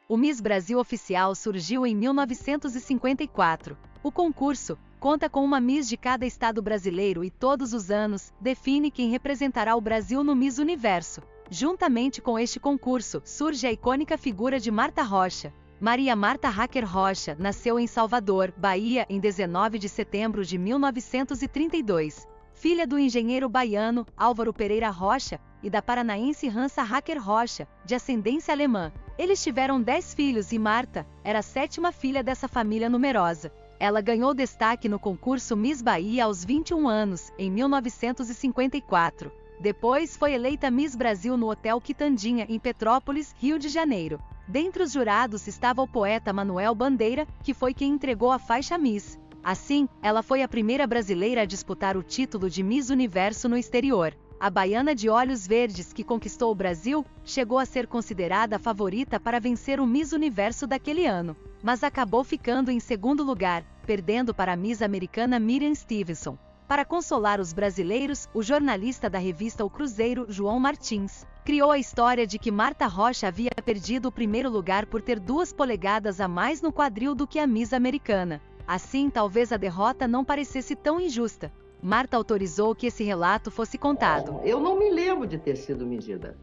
O Miss Brasil oficial surgiu em 1954. O concurso conta com uma Miss de cada estado brasileiro e todos os anos define quem representará o Brasil no Miss Universo. Juntamente com este concurso, surge a icônica figura de Marta Rocha. Maria Marta Hacker Rocha nasceu em Salvador, Bahia, em 19 de setembro de 1932. Filha do engenheiro baiano Álvaro Pereira Rocha e da paranaense Hansa Hacker Rocha, de ascendência alemã. Eles tiveram 10 filhos e Marta era a 7ª filha dessa família numerosa. Ela ganhou destaque no concurso Miss Bahia aos 21 anos, em 1954. Depois foi eleita Miss Brasil no Hotel Quitandinha, em Petrópolis, Rio de Janeiro. Dentre os jurados estava o poeta Manuel Bandeira, que foi quem entregou a faixa Miss. Assim, ela foi a primeira brasileira a disputar o título de Miss Universo no exterior. A baiana de olhos verdes que conquistou o Brasil chegou a ser considerada a favorita para vencer o Miss Universo daquele ano, mas acabou ficando em segundo lugar, perdendo para a Miss americana Miriam Stevenson. Para consolar os brasileiros, o jornalista da revista O Cruzeiro, João Martins, criou a história de que Marta Rocha havia perdido o primeiro lugar por ter 2 polegadas a mais no quadril do que a Miss americana. Assim, talvez a derrota não parecesse tão injusta. Marta autorizou que esse relato fosse contado. Eu não me lembro de ter sido medida.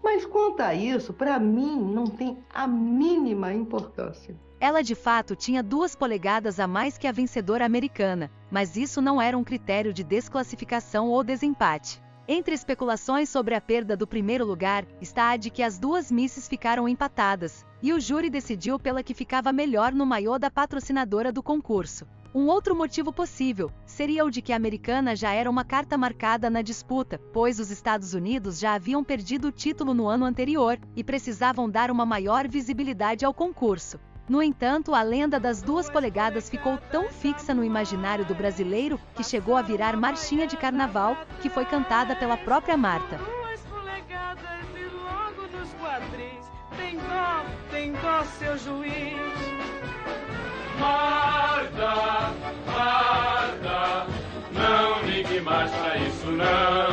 Mas quanto a isso, para mim, não tem a mínima importância. Ela de fato tinha 2 polegadas a mais que a vencedora americana, mas isso não era um critério de desclassificação ou desempate. Entre especulações sobre a perda do primeiro lugar, está a de que as 2 misses ficaram empatadas, e o júri decidiu pela que ficava melhor no maiô da patrocinadora do concurso. Um outro motivo possível seria o de que a americana já era uma carta marcada na disputa, pois os Estados Unidos já haviam perdido o título no ano anterior e precisavam dar uma maior visibilidade ao concurso. No entanto, a lenda das 2 polegadas ficou tão fixa no imaginário do brasileiro que chegou a virar marchinha de carnaval, que foi cantada pela própria Marta. 2 polegadas e logo nos quadris, tem dó seu juiz. Marta, Marta, não ligue mais pra isso não.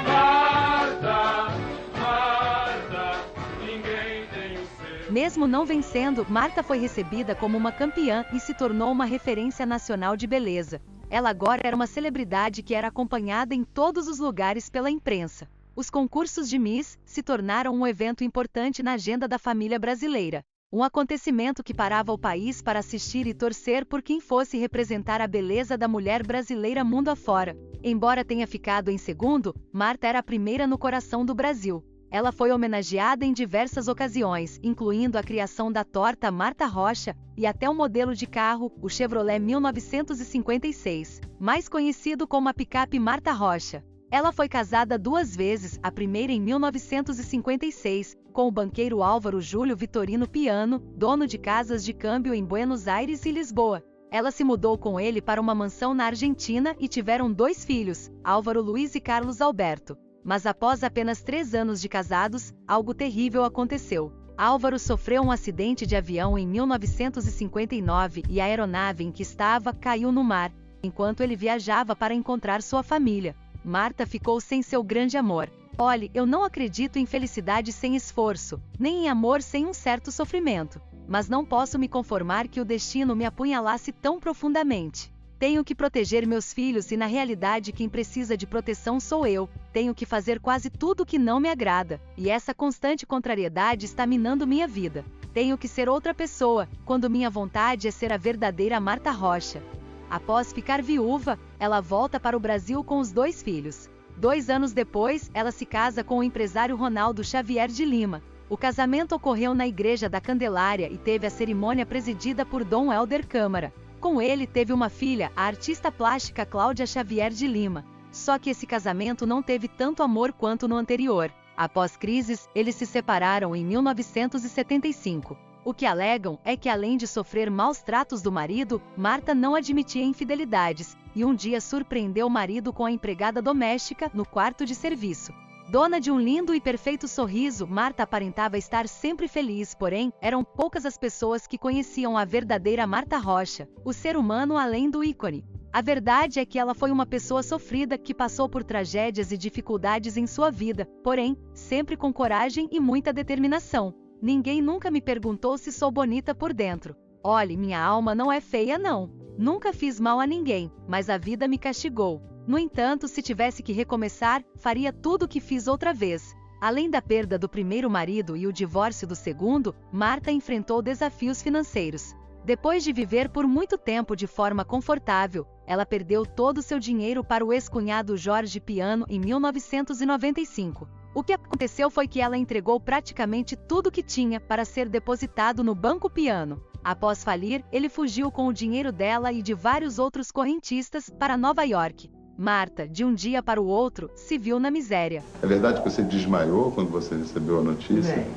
Marta, Marta, ninguém tem o seu. Mesmo não vencendo, Marta foi recebida como uma campeã e se tornou uma referência nacional de beleza. Ela agora era uma celebridade que era acompanhada em todos os lugares pela imprensa. Os concursos de Miss se tornaram um evento importante na agenda da família brasileira. Um acontecimento que parava o país para assistir e torcer por quem fosse representar a beleza da mulher brasileira mundo afora. Embora tenha ficado em segundo, Marta era a primeira no coração do Brasil. Ela foi homenageada em diversas ocasiões, incluindo a criação da torta Marta Rocha e até o modelo de carro, o Chevrolet 1956, mais conhecido como a picape Marta Rocha. Ela foi casada 2 vezes, a primeira em 1956, com o banqueiro Álvaro Júlio Vitorino Piano, dono de casas de câmbio em Buenos Aires e Lisboa. Ela se mudou com ele para uma mansão na Argentina e tiveram 2 filhos, Álvaro Luiz e Carlos Alberto. Mas após apenas 3 anos de casados, algo terrível aconteceu. Álvaro sofreu um acidente de avião em 1959 e a aeronave em que estava caiu no mar, enquanto ele viajava para encontrar sua família. Marta ficou sem seu grande amor. Olhe, eu não acredito em felicidade sem esforço, nem em amor sem um certo sofrimento. Mas não posso me conformar que o destino me apunhalasse tão profundamente. Tenho que proteger meus filhos e na realidade quem precisa de proteção sou eu. Tenho que fazer quase tudo que não me agrada, e essa constante contrariedade está minando minha vida. Tenho que ser outra pessoa, quando minha vontade é ser a verdadeira Marta Rocha. Após ficar viúva, ela volta para o Brasil com os 2 filhos. 2 anos depois, ela se casa com o empresário Ronaldo Xavier de Lima. O casamento ocorreu na Igreja da Candelária e teve a cerimônia presidida por Dom Helder Câmara. Com ele teve uma filha, a artista plástica Cláudia Xavier de Lima. Só que esse casamento não teve tanto amor quanto no anterior. Após crises, eles se separaram em 1975. O que alegam é que além de sofrer maus tratos do marido, Marta não admitia infidelidades, e um dia surpreendeu o marido com a empregada doméstica no quarto de serviço. Dona de um lindo e perfeito sorriso, Marta aparentava estar sempre feliz, porém, eram poucas as pessoas que conheciam a verdadeira Marta Rocha, o ser humano além do ícone. A verdade é que ela foi uma pessoa sofrida que passou por tragédias e dificuldades em sua vida, porém, sempre com coragem e muita determinação. Ninguém nunca me perguntou se sou bonita por dentro. Olhe, minha alma não é feia não. Nunca fiz mal a ninguém, mas a vida me castigou. No entanto, se tivesse que recomeçar, faria tudo o que fiz outra vez. Além da perda do primeiro marido e o divórcio do segundo, Marta enfrentou desafios financeiros. Depois de viver por muito tempo de forma confortável, ela perdeu todo o seu dinheiro para o ex-cunhado Jorge Piano em 1995. O que aconteceu foi que ela entregou praticamente tudo que tinha para ser depositado no Banco Piano. Após falir, ele fugiu com o dinheiro dela e de vários outros correntistas para Nova York. Marta, de um dia para o outro, se viu na miséria. É verdade que você desmaiou quando você recebeu a notícia? Bem,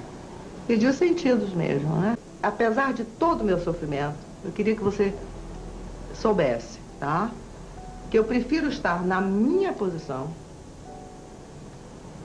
pediu sentidos mesmo, né? Apesar de todo o meu sofrimento, eu queria que você soubesse, tá? Que eu prefiro estar na minha posição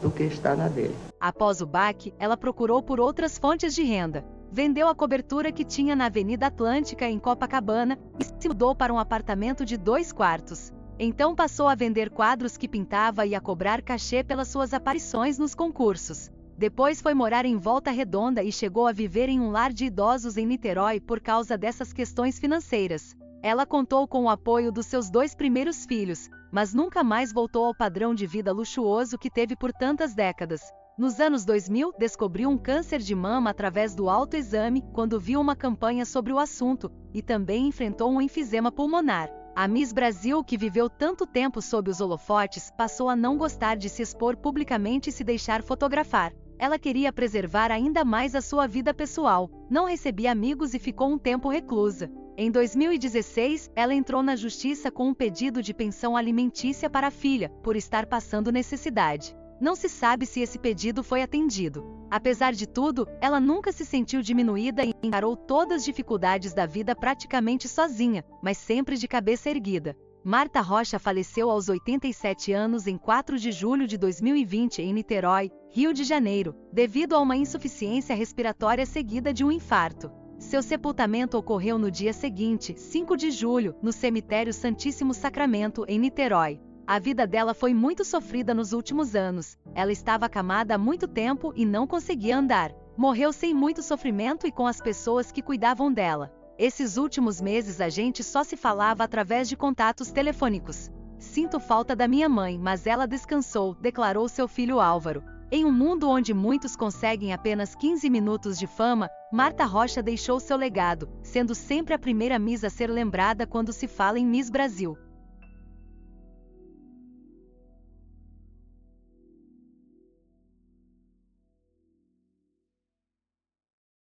do que estar na dele. Após o baque, ela procurou por outras fontes de renda. Vendeu a cobertura que tinha na Avenida Atlântica, em Copacabana, e se mudou para um apartamento de 2 quartos. Então passou a vender quadros que pintava e a cobrar cachê pelas suas aparições nos concursos. Depois foi morar em Volta Redonda e chegou a viver em um lar de idosos em Niterói por causa dessas questões financeiras. Ela contou com o apoio dos seus 2 primeiros filhos, mas nunca mais voltou ao padrão de vida luxuoso que teve por tantas décadas. Nos anos 2000, descobriu um câncer de mama através do autoexame quando viu uma campanha sobre o assunto, e também enfrentou um enfisema pulmonar. A Miss Brasil, que viveu tanto tempo sob os holofotes, passou a não gostar de se expor publicamente e se deixar fotografar. Ela queria preservar ainda mais a sua vida pessoal, não recebia amigos e ficou um tempo reclusa. Em 2016, ela entrou na justiça com um pedido de pensão alimentícia para a filha, por estar passando necessidade. Não se sabe se esse pedido foi atendido. Apesar de tudo, ela nunca se sentiu diminuída e encarou todas as dificuldades da vida praticamente sozinha, mas sempre de cabeça erguida. Marta Rocha faleceu aos 87 anos em 4 de julho de 2020 em Niterói, Rio de Janeiro, devido a uma insuficiência respiratória seguida de um infarto. Seu sepultamento ocorreu no dia seguinte, 5 de julho, no cemitério Santíssimo Sacramento, em Niterói. A vida dela foi muito sofrida nos últimos anos. Ela estava acamada há muito tempo e não conseguia andar. Morreu sem muito sofrimento e com as pessoas que cuidavam dela. Esses últimos meses a gente só se falava através de contatos telefônicos. Sinto falta da minha mãe, mas ela descansou, declarou seu filho Álvaro. Em um mundo onde muitos conseguem apenas 15 minutos de fama, Marta Rocha deixou seu legado, sendo sempre a primeira Miss a ser lembrada quando se fala em Miss Brasil.